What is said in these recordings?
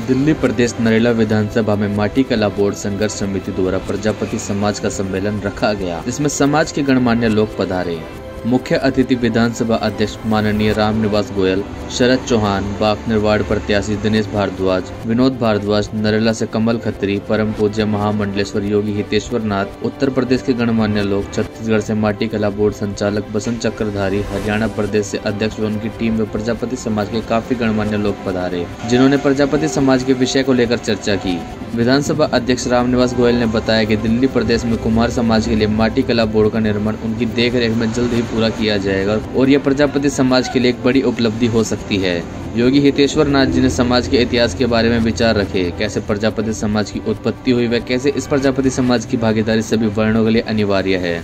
दिल्ली प्रदेश नरेला विधानसभा में माटी कला बोर्ड संघर्ष समिति द्वारा प्रजापति समाज का सम्मेलन रखा गया, जिसमें समाज के गणमान्य लोग पधारे। मुख्य अतिथि विधानसभा अध्यक्ष माननीय रामनिवास गोयल, शरद चौहान, बाखनेर वार्ड प्रत्याशी दिनेश भारद्वाज, विनोद भारद्वाज, नरेला से कमल खत्री, परम पूज्य महामंडलेश्वर योगी हितेश्वर नाथ, उत्तर प्रदेश के गणमान्य लोग, छत्तीसगढ़ से माटी कला बोर्ड संचालक बसंत चक्रधारी, हरियाणा प्रदेश से अध्यक्ष व उनकी टीम व प्रजापति समाज के काफी गणमान्य लोग पधारे, जिन्होंने प्रजापति समाज के विषय को लेकर चर्चा की। विधानसभा अध्यक्ष रामनिवास गोयल ने बताया कि दिल्ली प्रदेश में कुम्हार समाज के लिए माटी कला बोर्ड का निर्माण उनकी देखरेख में जल्द ही पूरा किया जाएगा और यह प्रजापति समाज के लिए एक बड़ी उपलब्धि हो सकती है। योगी हितेश्वर नाथ जी ने समाज के इतिहास के बारे में विचार रखे, कैसे प्रजापति समाज की उत्पत्ति हुई व कैसे इस प्रजापति समाज की भागीदारी सभी वर्णों के लिए अनिवार्य है।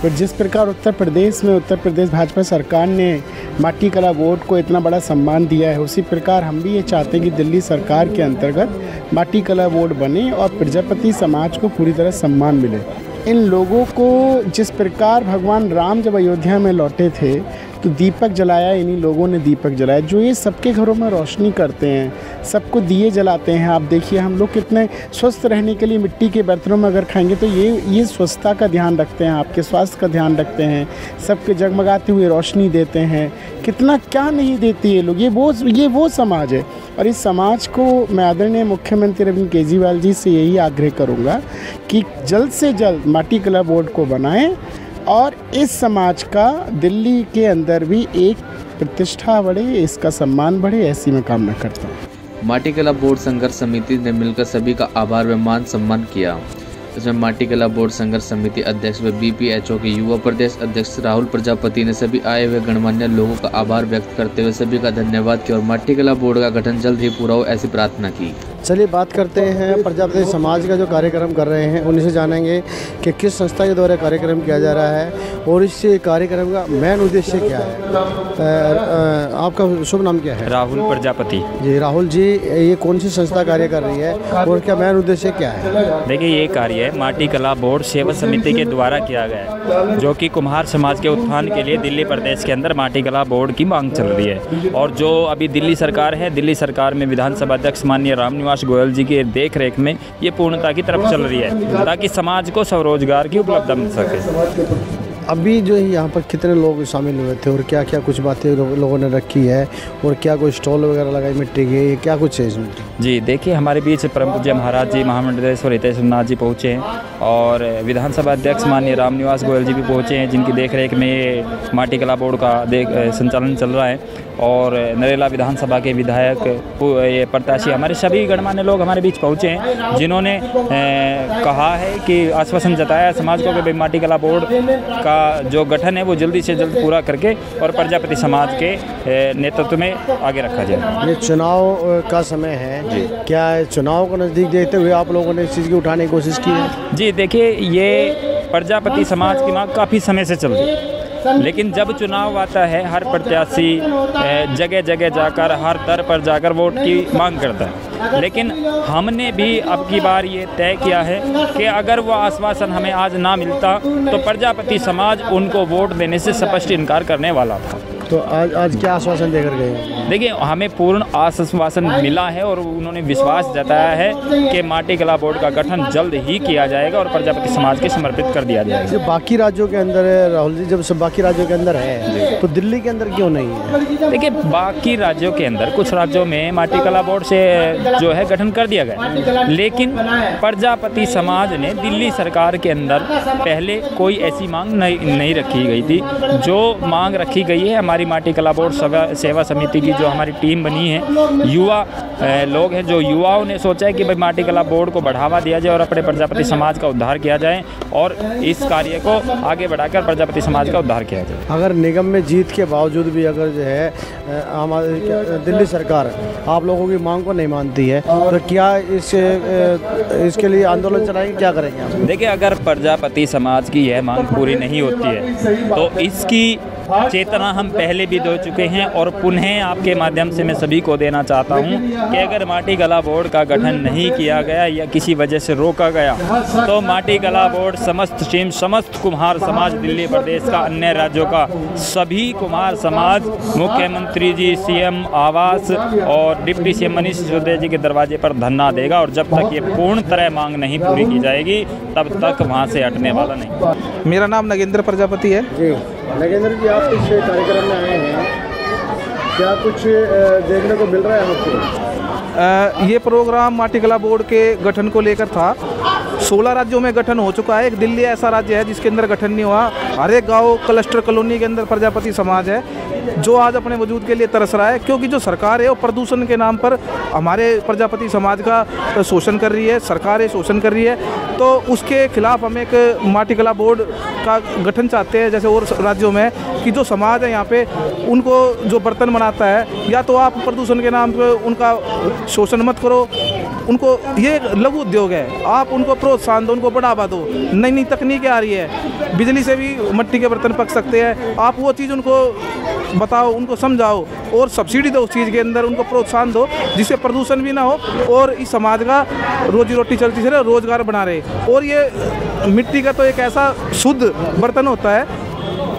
पर जिस प्रकार उत्तर प्रदेश भाजपा सरकार ने माटी कला बोर्ड को इतना बड़ा सम्मान दिया है, उसी प्रकार हम भी ये चाहते हैं कि दिल्ली सरकार के अंतर्गत माटी कला बोर्ड बने और प्रजापति समाज को पूरी तरह सम्मान मिले। इन लोगों को जिस प्रकार भगवान राम जब अयोध्या में लौटे थे तो दीपक जलाया, इन्हीं लोगों ने दीपक जलाया, जो ये सबके घरों में रोशनी करते हैं, सबको दिए जलाते हैं। आप देखिए हम लोग कितने स्वस्थ रहने के लिए मिट्टी के बर्तनों में अगर खाएंगे तो ये स्वच्छता का ध्यान रखते हैं, आपके स्वास्थ्य का ध्यान रखते हैं, सबके जगमगाते हुए रोशनी देते हैं। कितना क्या नहीं देती है लोग, ये वो समाज है। और इस समाज को मैं आदरणीय मुख्यमंत्री अरविंद केजरीवाल जी से यही आग्रह करूँगा कि जल्द से जल्द माटी कला बोर्ड को बनाएं और इस समाज का दिल्ली के अंदर भी एक प्रतिष्ठा बढ़े, इसका सम्मान बढ़े, ऐसी मैं कामना करता हूँ। माटी कला बोर्ड संघर्ष समिति ने मिलकर सभी का आभार व मान सम्मान किया। इसमें माटी कला बोर्ड संघर्ष समिति अध्यक्ष व BPHO के युवा प्रदेश अध्यक्ष राहुल प्रजापति ने सभी आए हुए गणमान्य लोगों का आभार व्यक्त करते हुए सभी का धन्यवाद किया और माटी कला बोर्ड का गठन जल्द ही पूरा हो, ऐसी प्रार्थना की। चलिए बात करते हैं प्रजापति समाज का जो कार्यक्रम कर रहे हैं उन्हीं से जानेंगे कि किस संस्था के द्वारा कार्यक्रम किया जा रहा है और इस कार्यक्रम का मेन उद्देश्य क्या है। आपका शुभ नाम क्या है? राहुल प्रजापति जी। राहुल जी, ये कौन सी संस्था कार्य कर रही है और क्या मेन उद्देश्य क्या है? देखिए, ये कार्य माटी कला बोर्ड सेवा समिति के द्वारा किया गया है, जो कि कुम्हार समाज के उत्थान के लिए दिल्ली प्रदेश के अंदर माटी कला बोर्ड की मांग चल रही है। और जो अभी दिल्ली सरकार है, दिल्ली सरकार में विधानसभा अध्यक्ष माननीय रामनिवास गोयल जी के देख रेख में ये पूर्णता की तरफ चल रही है, ताकि समाज को स्वरोजगार की उपलब्धता मिल सके। अभी जो है यहाँ पर कितने लोग शामिल हुए थे और क्या क्या कुछ बातें लोगों ने रखी है और क्या कोई स्टॉल वगैरह लगाई मिट्टी की, क्या कुछ है इसमें? जी देखिए, हमारे बीच परम पूज्य महाराज जी महामंडलेश्वर हितेश्वर नाथ जी पहुँचे हैं और विधानसभा अध्यक्ष माननीय रामनिवास गोयल जी भी पहुँचे हैं, जिनकी देखरेख में ये माटी कला बोर्ड का संचालन चल रहा है। और नरेला विधानसभा के विधायक, ये प्रत्याशी, हमारे सभी गणमान्य लोग हमारे बीच पहुँचे हैं, जिन्होंने कहा है कि आश्वासन जताया समाज को कि माटी कला बोर्ड का जो गठन है वो जल्दी से जल्द पूरा करके और प्रजापति समाज के नेतृत्व में आगे रखा जाए। ये चुनाव का समय है, क्या चुनाव को नज़दीक देखते हुए आप लोगों ने इस चीज़ की उठाने की कोशिश की है? जी देखिए, ये प्रजापति समाज की मांग काफ़ी समय से चल रही है, लेकिन जब चुनाव आता है हर प्रत्याशी जगह जगह जाकर, हर दर पर जाकर वोट की मांग करता है। लेकिन हमने भी अब की बार ये तय किया है कि अगर वो आश्वासन हमें आज ना मिलता तो प्रजापति समाज उनको वोट देने से स्पष्ट इनकार करने वाला था। तो आज क्या आश्वासन देकर गए? देखिए, हमें पूर्ण आश्वासन मिला है और उन्होंने विश्वास जताया है कि माटी कला बोर्ड का गठन जल्द ही किया जाएगा और प्रजापति समाज के समर्पित कर दिया जाएगा। जब बाकी राज्यों के अंदर है राहुल जी, जब सब बाकी राज्यों के अंदर है तो दिल्ली के अंदर क्यों नहीं है? देखिए, बाकी राज्यों के अंदर कुछ राज्यों में माटी कला बोर्ड से जो है गठन कर दिया गया, लेकिन प्रजापति समाज ने दिल्ली सरकार के अंदर पहले कोई ऐसी मांग नहीं रखी गई थी। जो मांग रखी गई है हमारी माटी कला बोर्ड सेवा समिति की जो हमारी टीम बनी है, युवा लोग हैं, जो युवाओं ने सोचा है कि भाई माटी कला बोर्ड को बढ़ावा दिया जाए और अपने प्रजापति समाज का उद्धार किया जाए और इस कार्य को आगे बढ़ाकर प्रजापति समाज का उद्धार किया जाए। अगर निगम में जीत के बावजूद भी अगर जो है हमारी दिल्ली सरकार आप लोगों की मांग को नहीं मानती है तो क्या इसके लिए आंदोलन चलाएंगे, क्या करेंगे आप? देखिए, अगर प्रजापति समाज की यह मांग पूरी नहीं होती है तो इसकी चेतना हम पहले भी दे चुके हैं और पुनः आपके माध्यम से मैं सभी को देना चाहता हूं कि अगर माटी कला बोर्ड का गठन नहीं किया गया या किसी वजह से रोका गया तो माटी कला बोर्ड समस्त कुम्हार समाज दिल्ली प्रदेश का, अन्य राज्यों का सभी कुम्हार समाज मुख्यमंत्री जी, सीएम आवास और डिप्टी सीएम मनीष सिसोदिया जी के दरवाजे पर धरना देगा और जब तक ये पूर्ण तरह मांग नहीं पूरी की जाएगी तब तक वहाँ से हटने वाला नहीं। मेरा नाम नगेंद्र प्रजापति है जी नगेंद्र जी, आप इस कार्यक्रम में आए हैं, क्या कुछ देखने को मिल रहा है आपको? ये प्रोग्राम माटी कला बोर्ड के गठन को लेकर था। 16 राज्यों में गठन हो चुका है। एक दिल्ली ऐसा राज्य है जिसके अंदर गठन नहीं हुआ। हर एक गाँव क्लस्टर कॉलोनी के अंदर प्रजापति समाज है जो आज अपने वजूद के लिए तरस रहा है, क्योंकि जो सरकार है वो प्रदूषण के नाम पर हमारे प्रजापति समाज का शोषण कर रही है, सरकार शोषण कर रही है। तो उसके खिलाफ हम एक माटी कला बोर्ड का गठन चाहते हैं, जैसे और राज्यों में, कि जो समाज है यहाँ पे उनको जो बर्तन बनाता है, या तो आप प्रदूषण के नाम पे उनका शोषण मत करो, उनको ये लघु उद्योग है, आप उनको प्रोत्साहन दो, उनको बढ़ावा दो। नई नई तकनीकें आ रही है, बिजली से भी मिट्टी के बर्तन पक सकते हैं, आप वो चीज़ उनको बताओ, उनको समझाओ और सब्सिडी दो उस चीज़ के अंदर, उनको प्रोत्साहन दो जिससे प्रदूषण भी ना हो और इस समाज का रोजी रोटी चलती रहे, रोजगार बना रहे। और ये मिट्टी का तो एक ऐसा शुद्ध बर्तन होता है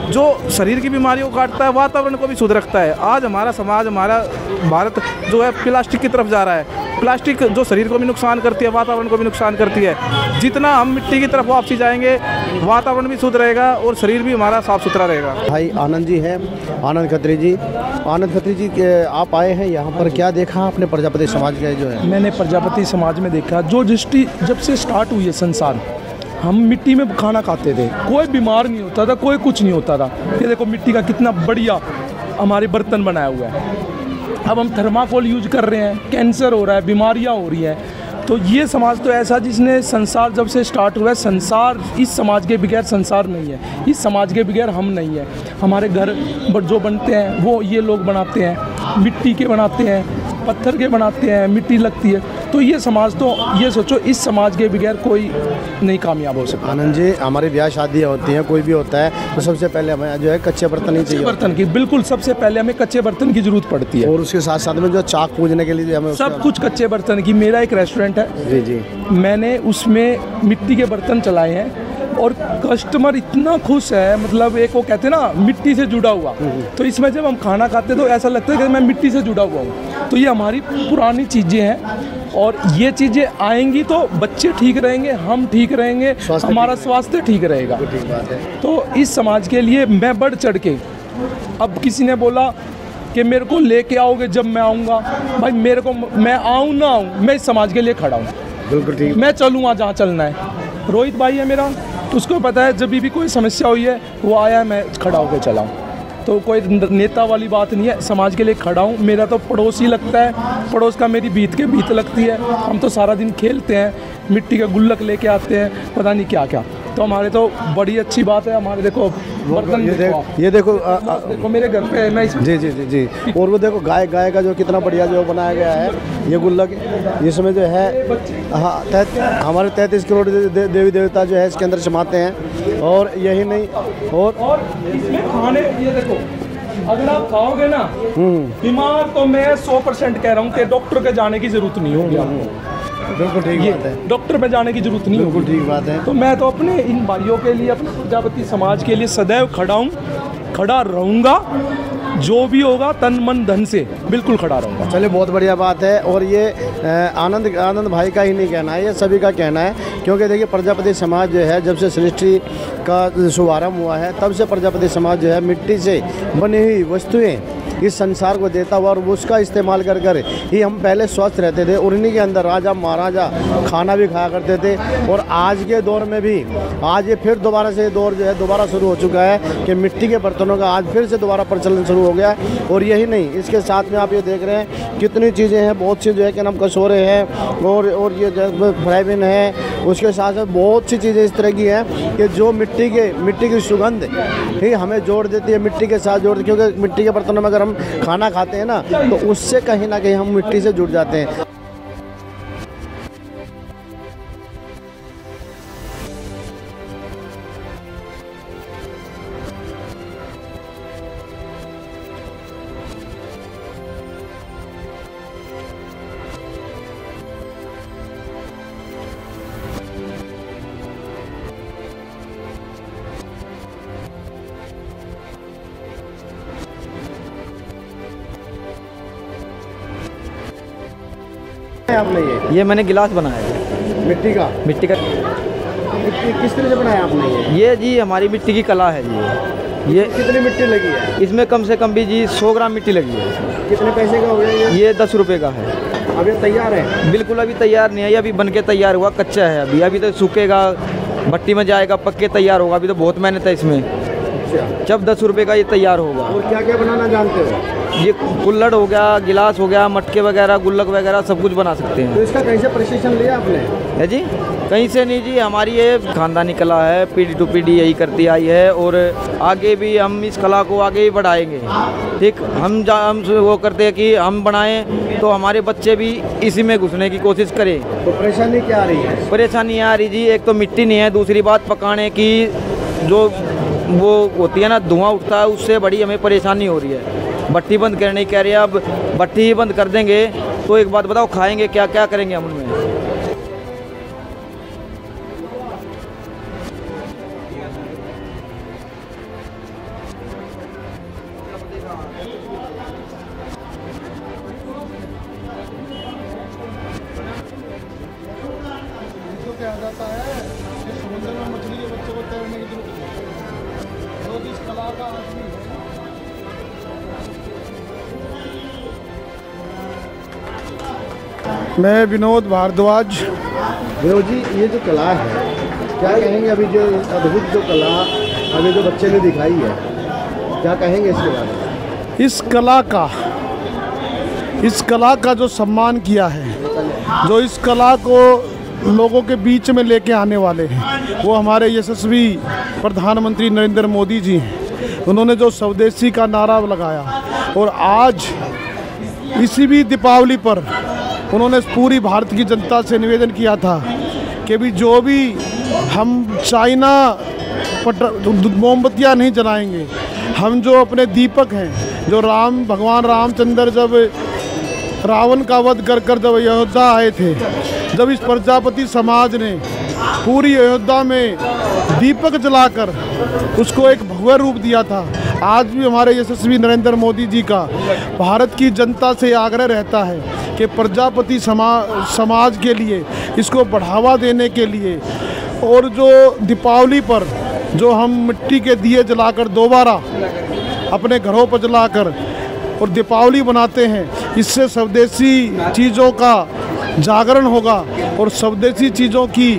जो शरीर की बीमारियों को काटता है, वातावरण को भी शुद्ध रखता है। आज हमारा समाज, हमारा भारत जो है प्लास्टिक की तरफ जा रहा है। प्लास्टिक जो शरीर को भी नुकसान करती है, वातावरण को भी नुकसान करती है। जितना हम मिट्टी की तरफ वापसी जाएंगे, वातावरण भी शुद्ध रहेगा और शरीर भी हमारा साफ सुथरा रहेगा। भाई आनंद जी हैं, आनंद खत्री जी। आनंद खत्री जी, आप आए हैं यहाँ पर, क्या देखा आपने प्रजापति समाज का जो है? मैंने प्रजापति समाज में देखा, जो दृष्टि जब से स्टार्ट हुई है संसार, हम मिट्टी में खाना खाते थे, कोई बीमार नहीं होता था, कोई कुछ नहीं होता था। ये देखो मिट्टी का कितना बढ़िया हमारे बर्तन बनाया हुआ है। अब हम थर्माकोल यूज कर रहे हैं, कैंसर हो रहा है, बीमारियां हो रही हैं। तो ये समाज तो ऐसा जिसने संसार जब से स्टार्ट हुआ है, संसार इस समाज के बगैर संसार नहीं है, इस समाज के बगैर हम नहीं है। हमारे घर जो बनते हैं वो ये लोग बनाते हैं, मिट्टी के बनाते हैं, पत्थर के बनाते हैं, मिट्टी लगती है। तो ये समाज, तो ये सोचो इस समाज के बगैर कोई नहीं कामयाब हो सकता। आनंद जी, हमारी ब्याह शादियाँ होती हैं, कोई भी होता है, तो सबसे पहले हमें जो है कच्चे बर्तन ही चाहिए। बर्तन की बिल्कुल सबसे पहले हमें कच्चे बर्तन की जरूरत पड़ती है, और उसके साथ साथ में जो चाक पूजने के लिए हमें सब कुछ कच्चे बर्तन की। मेरा एक रेस्टोरेंट है जी जी, मैंने उसमें मिट्टी के बर्तन चलाए हैं और कस्टमर इतना खुश है, मतलब एक वो कहते हैं ना मिट्टी से जुड़ा हुआ। तो इसमें जब हम खाना खाते हैं तो ऐसा लगता है कि मैं मिट्टी से जुड़ा हुआ हूँ। तो ये हमारी पुरानी चीज़ें हैं और ये चीज़ें आएंगी तो बच्चे ठीक रहेंगे, हम ठीक रहेंगे, हमारा स्वास्थ्य ठीक रहेगा। तो इस समाज के लिए मैं बढ़ चढ़ के, अब किसी ने बोला कि मेरे को लेके आओगे जब मैं आऊँगा, भाई मेरे को, मैं आऊँ ना आऊँ, मैं इस समाज के लिए खड़ा हूँ। बिल्कुल ठीक, मैं चलूँगा जहाँ चलना है। रोहित भाई है मेरा, उसको पता है जब भी कोई समस्या हुई है वो आया, मैं खड़ा होकर चला हूँ। तो कोई नेता वाली बात नहीं है, समाज के लिए खड़ा हूँ। मेरा तो पड़ोसी लगता है, पड़ोस का मेरी बीत के बीत लगती है। हम तो सारा दिन खेलते हैं, मिट्टी का गुल्लक लेके आते हैं, पता नहीं क्या क्या। तो हमारे तो बड़ी अच्छी बात है। हमारे देखो बर्तन, ये देखो देखो मेरे घर पे मैं जी जी जी जी। और वो देखो गाय का जो कितना बढ़िया जो बनाया गया है, ये गुल्लक, इसमें जो है हाँ हमारे 33 करोड़ देवी देवता जो है इसके अंदर समाते हैं। और यही नहीं, और इसमें खाने, ये देखो अगर आप खाओगे ना बीमार, तो मैं 100% कह रहा हूँ कि डॉक्टर के जाने की जरूरत नहीं होगी आपको। बिल्कुल ठीक बात है, डॉक्टर में जाने की जरूरत नहीं बिल्कुल होगी। ठीक बात है। तो मैं तो अपने इन भाइयों के लिए, अपने प्रजापति समाज के लिए सदैव खड़ा हूँ, खड़ा रहूँगा। जो भी होगा तन मन धन से बिल्कुल खड़ा रहूँगा। चलिए, बहुत बढ़िया बात है। और ये आनंद भाई का ही नहीं कहना है, ये सभी का कहना है। क्योंकि देखिए प्रजापति समाज जो है, जब से सृष्टि का शुभारंभ हुआ है तब से प्रजापति समाज जो है मिट्टी से बनी हुई वस्तुएं इस संसार को देता हुआ और उसका इस्तेमाल कर कर ही हम पहले स्वस्थ रहते थे। और इन्हीं के अंदर राजा महाराजा खाना भी खाया करते थे। और आज के दौर में भी, आज ये फिर दोबारा से दौर जो है दोबारा शुरू हो चुका है कि मिट्टी के बर्तनों का आज फिर से दोबारा प्रचलन शुरू हो गया। और यही नहीं, इसके साथ में आप ये देख रहे हैं कितनी चीज़ें हैं, बहुत सी जो है कि नाम कशोरे हैं और ये फ्राई पैन है। उसके साथ साथ बहुत सी चीज़ें इस तरह की हैं कि जो मिट्टी की सुगंध ही हमें जोड़ देती है, मिट्टी के साथ जोड़, क्योंकि मिट्टी के बर्तनों में अगर हम खाना खाते हैं ना तो उससे कहीं ना कहीं हम मिट्टी से जुड़ जाते हैं। बनाया आपने ये? ये मैंने गिलास बनाया है मिट्टी का? मिट्टी का। मिट्टी किस तरह से बनाया आपने ये जी हमारी मिट्टी की कला है जी। ये कितनी मिट्टी लगी है इसमें कम से कम भी जी 100 ग्राम मिट्टी लगी है। कितने पैसे का हो गया ये 10 रुपये का है। अब ये तैयार है? बिल्कुल अभी तैयार नहीं है, ये अभी बन के तैयार हुआ, कच्चा है अभी। अभी तो सूखेगा, भट्टी में जाएगा, पक के तैयार होगा। अभी तो बहुत मेहनत है इसमें। जब 10 रुपये का ये तैयार होगा। और क्या क्या बनाना जानते हो? ये कुल्हड़ हो गया, गिलास हो गया, मटके वगैरह, गुल्लक वगैरह सब कुछ बना सकते हैं। तो इसका कैसे प्रशिक्षण लिया आपने? है जी, कहीं से नहीं जी, हमारी ये खानदानी कला है, पीढ़ी टू पीढ़ी यही करती आई है और आगे भी हम इस कला को आगे ही बढ़ाएंगे। ठीक, हम वो करते हैं कि हम बनाएं तो हमारे बच्चे भी इसी में घुसने की कोशिश करें। तो परेशानी क्या आ रही है? परेशानी आ रही जी, एक तो मिट्टी नहीं है, दूसरी बात पकाने की जो वो होती है ना, धुआं उठता है, उससे बड़ी हमें परेशानी हो रही है। भट्टी बंद करने कह रहे हैं, अब भट्टी ही बंद कर देंगे तो एक बात बताओ, खाएंगे क्या, क्या करेंगे हम उनमें? मैं विनोद भारद्वाज। विनोद जी, ये जो कला है, क्या कहेंगे? अभी जो अद्भुत जो कला अभी जो बच्चे ने दिखाई है, क्या कहेंगे इसके बारे में? इस कला का जो सम्मान किया है, जो इस कला को लोगों के बीच में लेके आने वाले हैं, वो हमारे यशस्वी प्रधानमंत्री नरेंद्र मोदी जी हैं। उन्होंने जो स्वदेशी का नारा लगाया और आज इसी भी दीपावली पर उन्होंने पूरी भारत की जनता से निवेदन किया था कि भी जो भी हम चाइना मोमबत्तियाँ नहीं जलाएंगे, हम जो अपने दीपक हैं, जो भगवान रामचंद्र जब रावण का वध कर जब अयोध्या आए थे, जब इस प्रजापति समाज ने पूरी अयोध्या में दीपक जलाकर उसको एक भव्य रूप दिया था, आज भी हमारे यशस्वी नरेंद्र मोदी जी का भारत की जनता से आग्रह रहता है कि प्रजापति समाज के लिए, इसको बढ़ावा देने के लिए, और जो दीपावली पर जो हम मिट्टी के दिए जलाकर दोबारा अपने घरों पर जलाकर और दीपावली मनाते हैं, इससे स्वदेशी चीज़ों का जागरण होगा और स्वदेशी चीज़ों की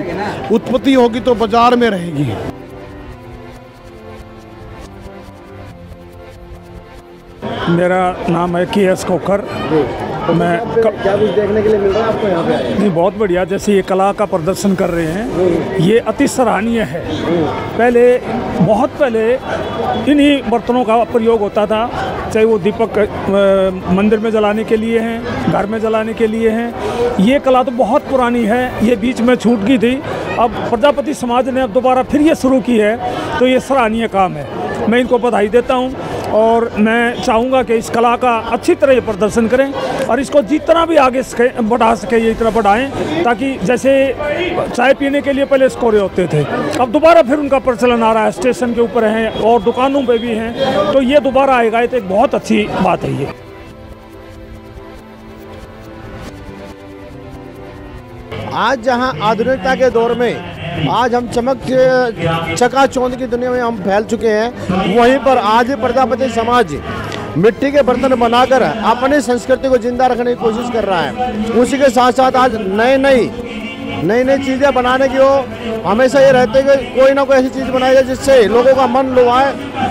उत्पत्ति होगी तो बाजार में रहेगी। मेरा नाम है KS खोखर। मैं क्या कुछ देखने के लिए मिल रहा है आपको यहाँ पे? जी बहुत बढ़िया, जैसे ये कला का प्रदर्शन कर रहे हैं, ये अति सराहनीय है। बहुत पहले इन्हीं बर्तनों का प्रयोग होता था, चाहे वो दीपक मंदिर में जलाने के लिए हैं, घर में जलाने के लिए हैं। ये कला तो बहुत पुरानी है, ये बीच में छूट गई थी। अब प्रजापति समाज ने अब दोबारा फिर ये शुरू की है, तो ये सराहनीय काम है। मैं इनको बधाई देता हूँ और मैं चाहूँगा कि इस कला का अच्छी तरह ये प्रदर्शन करें और इसको जितना भी आगे बढ़ा सके ये इतना बढ़ाएं, ताकि जैसे चाय पीने के लिए पहले स्कोरे होते थे, अब दोबारा फिर उनका प्रचलन आ रहा है, स्टेशन के ऊपर हैं और दुकानों पे भी हैं, तो ये दोबारा आएगा, ये तो एक बहुत अच्छी बात है। ये आज जहां आधुनिकता के दौर में आज हम चकाचौंध की दुनिया में हम फैल चुके हैं, वहीं पर आज प्रजापति समाज मिट्टी के बर्तन बनाकर अपनी संस्कृति को जिंदा रखने की कोशिश कर रहा है। उसी के साथ साथ आज नई नई चीज़ें बनाने की हो, हमेशा ये रहते हैं कि कोई ना कोई ऐसी चीज़ बनाई जाए जिससे लोगों का मन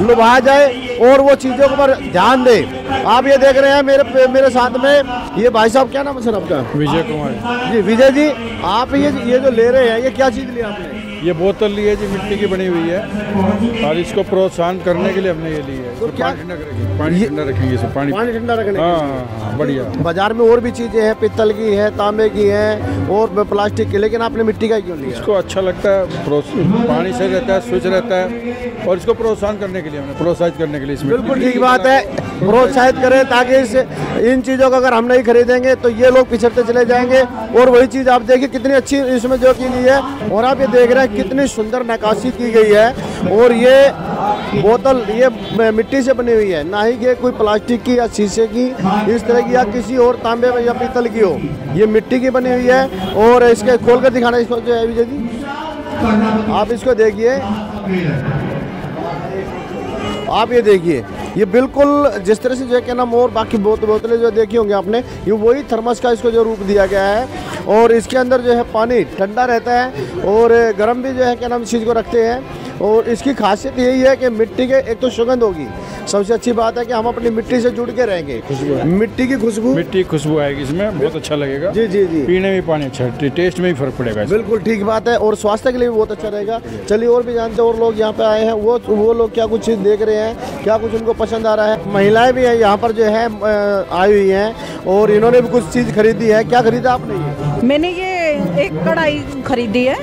लुभाया जाए और वो चीज़ों पर ध्यान दे। आप ये देख रहे हैं मेरे साथ में ये भाई साहब, क्या नाम है सर आपका? विजय कुमार जी। विजय जी, आप ये जो ले रहे हैं, ये क्या चीज़ लिया आपने? ये बोतल ली है जी, मिट्टी की बनी हुई है और इसको प्रोत्साहन करने के लिए हमने ये ली है। तो क्या पानी ठंडा रखेंगे इसे, पानी ठंडा रखने। हाँ, बढ़िया। बाजार में और भी चीज़ें हैं, पित्तल की है, तांबे की है और प्लास्टिक की, लेकिन आपने मिट्टी का क्यों लिया? इसको अच्छा लगता है, पानी से रहता है, स्वच्छ रहता है और इसको प्रोत्साहन करने के लिए हमने, प्रोत्साहित करने के लिए। बिल्कुल ठीक बात है, प्रोत्साहित करें ताकि इन चीज़ों को अगर हम नहीं खरीदेंगे तो ये लोग पिछड़ते चले जाएंगे। और वही चीज़ आप देखिए कितनी अच्छी इसमें जो की ली है, और आप ये देख रहे हैं कितनी सुंदर नक्काशी की गई है। और ये बोतल ये मिट्टी से बनी हुई है, ना ही कि कोई प्लास्टिक की या शीशे की इस तरह की या किसी और तांबे में या पीतल की हो। ये मिट्टी की बनी हुई है। और इसके खोल कर दिखाना इसको जो है विजय जी, आप इसको देखिए, आप ये देखिए, ये बिल्कुल जिस तरह से जो है क्या नाम और बाकी बोतलें जो देखी होंगी आपने, ये वही थर्मस का इसको जो रूप दिया गया है। और इसके अंदर जो है पानी ठंडा रहता है और गर्म भी जो है क्या नाम इस चीज़ को रखते हैं। और इसकी खासियत यही है कि मिट्टी के एक तो सुगंध होगी, सबसे अच्छी बात है कि हम अपनी मिट्टी से जुड़ के रहेंगे। मिट्टी की खुशबू आएगी इसमें, बहुत अच्छा लगेगा। जी जी जी, पीने में पानी अच्छा, टेस्ट में भी फर्क पड़ेगा। बिल्कुल ठीक बात है, और स्वास्थ्य के लिए भी बहुत अच्छा रहेगा। चलिए और भी जानते हैं, और लोग यहाँ पे आए हैं, वो लोग क्या कुछ देख रहे हैं, क्या कुछ उनको पसंद आ रहा है। महिलाएं भी हैं यहाँ पर जो है आई हुई हैं और इन्होंने भी कुछ चीज़ खरीदी है। क्या खरीदा आपने? मैंने ये एक कढ़ाई खरीदी है,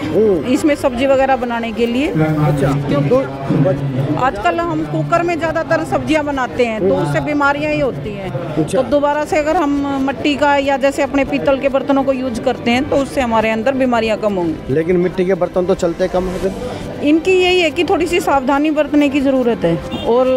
इसमें सब्जी वगैरह बनाने के लिए। अच्छा, क्योंकि आजकल हम कुकर में ज़्यादातर सब्जियां बनाते हैं तो उससे बीमारियां ही होती हैं। अच्छा। तो दोबारा से अगर हम मिट्टी का या जैसे अपने पीतल के बर्तनों को यूज करते हैं तो उससे हमारे अंदर बीमारियां कम होंगी। लेकिन मिट्टी के बर्तन तो चलते कम होते। इनकी यही है कि थोड़ी सी सावधानी बरतने की ज़रूरत है, और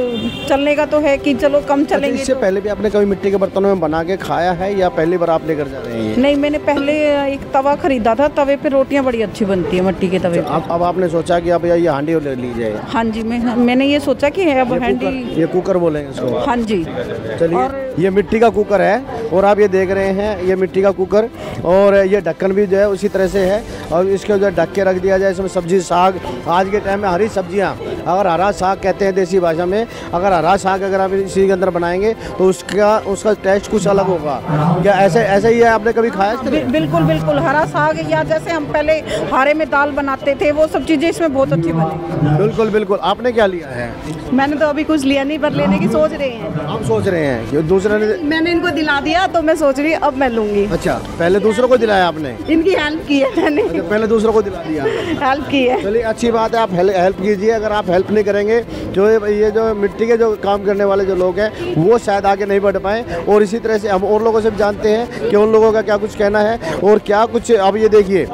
चलने का तो है कि चलो कम चलेंगे। इससे पहले भी आपने कभी मिट्टी के बर्तनों में बना के खाया है या पहली बार आप लेकर जा रहे हैं? नहीं, मैंने पहले एक तवा खरीदा था, तवे पे रोटियां बड़ी अच्छी बनती है मिट्टी के तवे पे। अब आपने सोचा कि अब ये हांडी ले ली जाए? हाँ जी, मैंने ये सोचा कि अब हांडी, ये कुकर बोलेंगे इसको। हाँ जी। चलिए, ये मिट्टी का कुकर है और आप ये देख रहे हैं, ये मिट्टी का कुकर, और ये ढक्कन भी जो है उसी तरह से है। और इसके जो ढक के रख दिया जाए, इसमें सब्जी साग, आज के टाइम में हरी सब्जियां, अगर हरा साग कहते हैं देसी भाषा में, अगर हरा साग अगर आप इसी के अंदर बनाएंगे तो उसका टेस्ट कुछ अलग होगा। क्या ऐसे ही है? आपने कभी खाया? बिल्कुल बिल्कुल, हरा साग या जैसे हम पहले हारे में दाल बनाते थे, वो सब चीज़ें इसमें बहुत अच्छी बनी। बिल्कुल बिल्कुल। आपने क्या लिया है? मैंने तो अभी कुछ लिया नहीं, पर लेने की सोच रहे हैं। आप सोच रहे हैं कि दूसरे ने? मैंने इनको दिला दिया तो मैं सोच रही अब मैं लूंगी। अच्छा, पहले दूसरों को दिलाया आपने? इनकी हेल्प की है मैंने। अच्छा, पहले दूसरों को दिला दिया, हेल्प की है। चलिए अच्छी बात है, आप हेल्प कीजिए। अगर आप हेल्प नहीं करेंगे तो ये जो मिट्टी के जो काम करने वाले जो लोग हैं वो शायद आगे नहीं बढ़ पाए। और इसी तरह से हम और लोगों से भी जानते हैं कि उन लोगों का क्या कुछ कहना है और क्या कुछ। अब ये देखिए,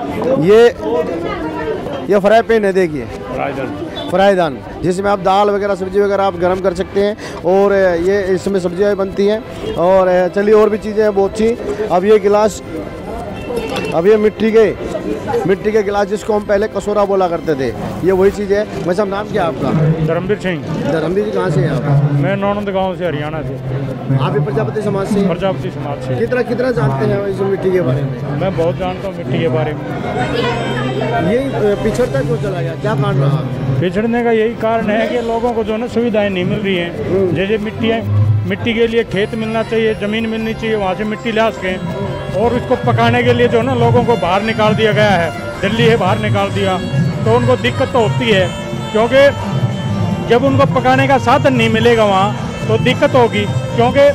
ये फ्राई पैन है, देखिए फ्राईदान, जिसमें आप दाल वगैरह सब्जी वगैरह आप गर्म कर सकते हैं, और ये इसमें सब्जियाँ बनती हैं। और चलिए और भी चीज़ें हैं बहुत सी। अब ये गिलास, अब ये मिट्टी के गिलास जिसको हम पहले कसोरा बोला करते थे, ये वही चीज़ है। वैसे हम नाम क्या है आपका? धर्मवीर सिंह। धर्मवीर जी कहाँ से हैं आप? मैं नौनंद गांव से, हरियाणा से। आप भी प्रजापति समाज से? प्रजापति समाज से। कितना जानते हैं इस मिट्टी के बारे में? मैं बहुत जानता हूँ मिट्टी के बारे में। ये पिछड़ता क्यों चला गया, क्या कारण रहा? पिछड़ने का यही कारण है कि लोगों को जो है ना सुविधाएं नहीं मिल रही हैं। जैसे मिट्टी के लिए खेत मिलना चाहिए, ज़मीन मिलनी चाहिए, वहाँ से मिट्टी ला सकें। और उसको पकाने के लिए जो है ना लोगों को बाहर निकाल दिया गया है, दिल्ली है बाहर निकाल दिया, तो उनको दिक्कत तो होती है। क्योंकि जब उनको पकाने का साधन नहीं मिलेगा वहाँ तो दिक्कत होगी, क्योंकि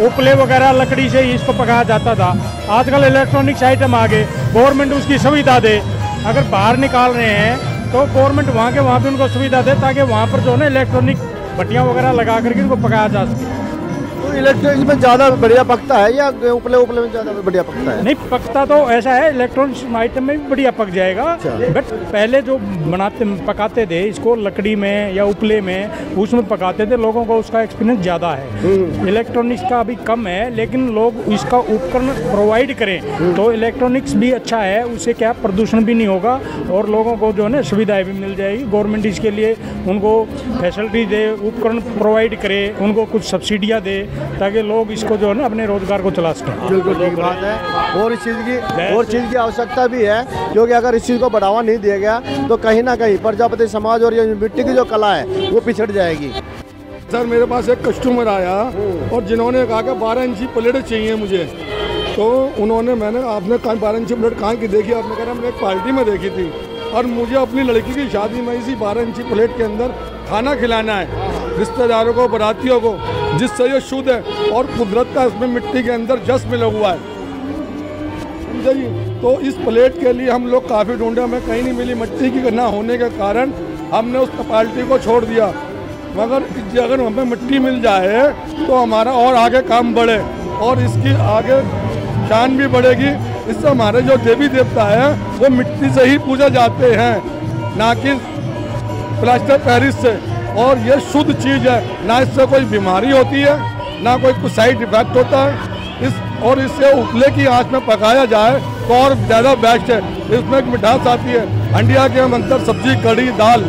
उपले वगैरह लकड़ी से ही इसको पकाया जाता था। आजकल इलेक्ट्रॉनिक्स आइटम आ गए, गवर्नमेंट उसकी सुविधा दे। अगर बाहर निकाल रहे हैं तो गवर्नमेंट वहाँ के वहाँ भी उनको सुविधा दे, ताकि वहाँ पर जो है ना इलेक्ट्रॉनिक भट्टियाँ वगैरह लगा करके इनको पकाया जा सके। तो इलेक्ट्रॉनिक्स में ज़्यादा बढ़िया पकता है या उपले में ज़्यादा बढ़िया पकता है? नहीं, पकता तो ऐसा है, इलेक्ट्रॉनिक्स आइटम में भी बढ़िया पक जाएगा। बट पहले जो पकाते थे इसको लकड़ी में या उपले में, उसमें पकाते थे, लोगों को उसका एक्सपीरियंस ज़्यादा है। इलेक्ट्रॉनिक्स का अभी कम है, लेकिन लोग इसका उपकरण प्रोवाइड करें तो इलेक्ट्रॉनिक्स भी अच्छा है। उससे क्या प्रदूषण भी नहीं होगा और लोगों को जो है ना सुविधाएँ भी मिल जाएगी। गवर्नमेंट इसके लिए उनको फैसिलिटी दे, उपकरण प्रोवाइड करे, उनको कुछ सब्सिडियाँ दे, ताकि लोग इसको जो है ना अपने रोजगार को चला सकें। बिल्कुल ठीक बात है। और इस चीज़ की आवश्यकता भी है, क्योंकि अगर इस चीज़ को बढ़ावा नहीं दिया गया तो कहीं ना कहीं प्रजापति समाज और ये मिट्टी की जो कला है वो पिछड़ जाएगी। सर, मेरे पास एक कस्टमर आया और जिन्होंने कहा कि 12 इंची प्लेट चाहिए मुझे, तो मैंने आपने 12 इंची प्लेट कहाँ की देखी? आपने कहा मैंने एक पार्टी में देखी थी और मुझे अपनी लड़की की शादी में इसी 12 इंची प्लेट के अंदर खाना खिलाना है रिश्तेदारों को, बारातियों को, जिससे ये शुद्ध है और कुदरत का इसमें मिट्टी के अंदर जस मिला हुआ है। समझिए, तो इस प्लेट के लिए हम लोग काफ़ी ढूंढे, हमें कहीं नहीं मिली। मिट्टी की ना होने के कारण हमने उस पार्टी को छोड़ दिया। मगर अगर हमें मिट्टी मिल जाए तो हमारा और आगे काम बढ़े और इसकी आगे शान भी बढ़ेगी। इससे हमारे जो देवी देवता है वो मिट्टी से ही पूजा जाते हैं। ना कि प्लास्टर पेरिस से। और ये शुद्ध चीज़ है, ना इससे कोई बीमारी होती है, ना कोई साइड इफेक्ट होता है। और इससे उपले की आंच में पकाया जाए तो और ज़्यादा बेस्ट है। इसमें एक मिठास आती है। अंडिया के हम अंदर सब्जी, कढ़ी, दाल,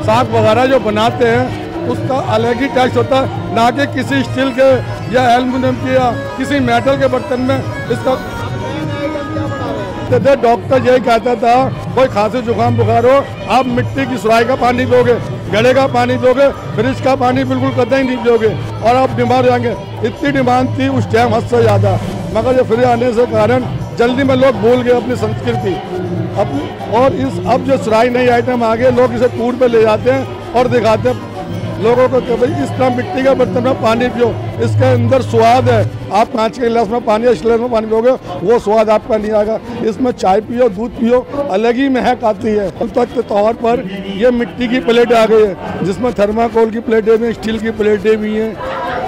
साग वगैरह जो बनाते हैं उसका अलग ही टेस्ट होता है, ना कि किसी स्टील के या एल्युमिनियम के या किसी मेटल के बर्तन में इसका। डॉक्टर यही कहता था, कोई खांसी जुकाम बुखार हो, आप मिट्टी की सुराही का पानी दोगे, गड़े का पानी दोगे, फ्रिज का पानी बिल्कुल कतई नहीं पियोगे और आप बीमार हो जाएंगे। इतनी डिमांड थी उस टाइम हद से ज़्यादा, मगर ये फ्री आने से कारण जल्दी में लोग भूल गए अपनी संस्कृति अपनी। और अब जो सुराही नई आइटम आ गए, लोग इसे टूर पे ले जाते हैं और दिखाते हैं लोगों को कि भाई इस तरह मिट्टी का बर्तन में पानी पियो, इसके अंदर स्वाद है। आप कांच के गिलास में पानी या स्टील में पानी पियोगे, वो स्वाद आपका नहीं आएगा। इसमें चाय पियो, दूध पियो, अलग ही महक आती है। के तौर पर ये मिट्टी की प्लेट आ गई है, जिसमें थर्माकोल की प्लेटें भी हैं, स्टील की प्लेटें भी हैं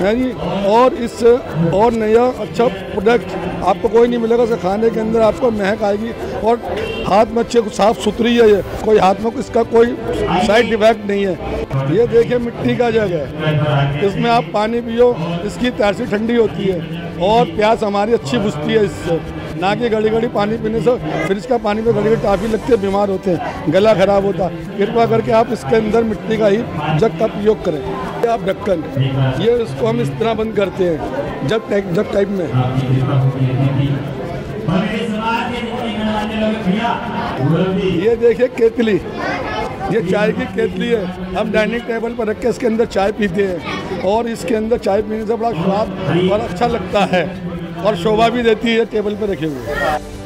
जी। और इससे और नया अच्छा प्रोडक्ट आपको कोई नहीं मिलेगा। इसे खाने के अंदर आपको महक आएगी और हाथ में अच्छे साफ़ सुथरी है। ये कोई हाथ में इसका कोई साइड इफेक्ट नहीं है। ये देखिए मिट्टी का जग है, इसमें आप पानी पियो, इसकी तैसी ठंडी होती है और प्यास हमारी अच्छी बुझती है इससे, ना कि घड़ी घड़ी पानी पीने से फ्रिज का पानी में घड़ी घड़ी टाफी लगती है, बीमार होते हैं, गला खराब होता है। कृपया करके आप इसके अंदर मिट्टी का ही जग का प्रयोग करें। आप ढक्कन, ये इसको हम इस तरह बंद करते हैं जग टाइप में। ये देखिए केतली, ये चाय की केतली है। हम डाइनिंग टेबल पर रख के इसके अंदर चाय पीते हैं और इसके अंदर चाय पीने से बड़ा स्वाद और अच्छा लगता है और शोभा भी देती है टेबल पर रखे हुए।